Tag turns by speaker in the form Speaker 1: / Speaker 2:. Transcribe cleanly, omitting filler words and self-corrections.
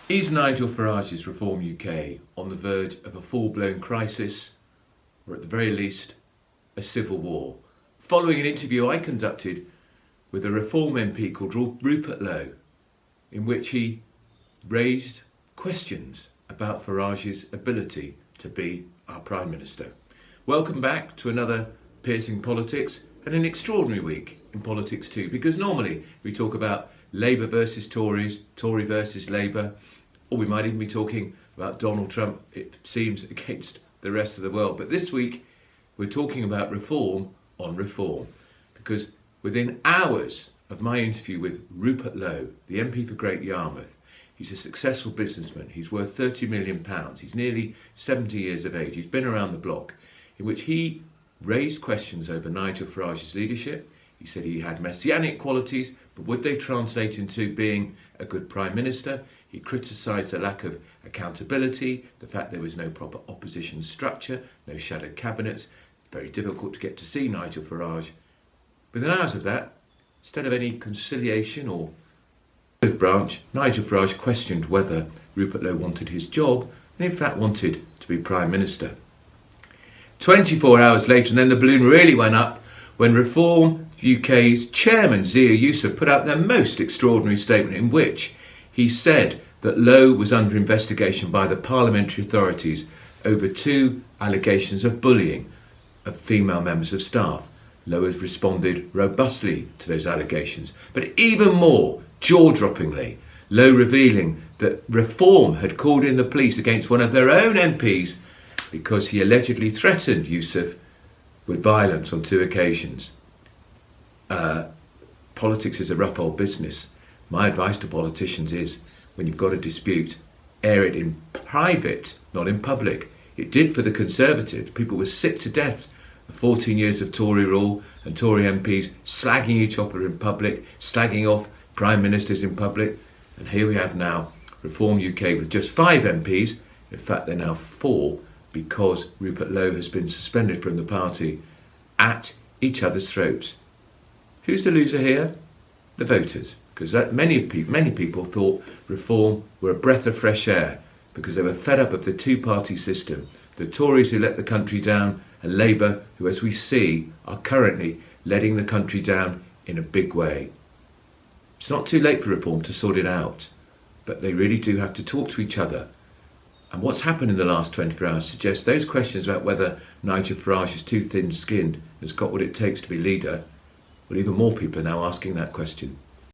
Speaker 1: Is Nigel Farage's Reform UK on the verge of a full-blown crisis, or at the very least, a civil war? Following an interview I conducted with a Reform MP called Rupert Lowe, in which he raised questions about Farage's ability to be our Prime Minister. Welcome back to another Piercing Politics, and an extraordinary week in politics too, because normally we talk about Labour versus Tories, Tory versus Labour, or we might even be talking about Donald Trump, it seems, against the rest of the world. But this week we're talking about reform on reform, because within hours of my interview with Rupert Lowe, the MP for Great Yarmouth, he's a successful businessman, he's worth £30 million, he's nearly 70 years of age, he's been around the block, in which he raised questions over Nigel Farage's leadership. He said he had messianic qualities, but would they translate into being a good Prime Minister? He criticised the lack of accountability, the fact there was no proper opposition structure, no shadow cabinets, very difficult to get to see Nigel Farage. Within hours of that, instead of any conciliation or branch, Nigel Farage questioned whether Rupert Lowe wanted his job and in fact wanted to be Prime Minister. 24 hours later, and then the balloon really went up when Reform UK's chairman, Zia Youssef, put out their most extraordinary statement in which he said that Lowe was under investigation by the parliamentary authorities over two allegations of bullying of female members of staff. Lowe has responded robustly to those allegations, but even more jaw-droppingly, Lowe revealing that Reform had called in the police against one of their own MPs because he allegedly threatened Youssef with violence on two occasions. Politics is a rough old business. My advice to politicians is, when you've got a dispute, air it in private, not in public. It did for the Conservatives. People were sick to death of 14 years of Tory rule and Tory MPs slagging each other in public, slagging off Prime Ministers in public. And here we have now Reform UK with just 5 MPs. In fact, they're now 4, because Rupert Lowe has been suspended from the party, at each other's throats. Who's the loser here? The voters, because many people thought Reform were a breath of fresh air because they were fed up of the two-party system. The Tories who let the country down, and Labour who, as we see, are currently letting the country down in a big way. It's not too late for Reform to sort it out, but they really do have to talk to each other. And what's happened in the last 24 hours suggests those questions about whether Nigel Farage is too thin-skinned and has got what it takes to be leader, well, even more people are now asking that question.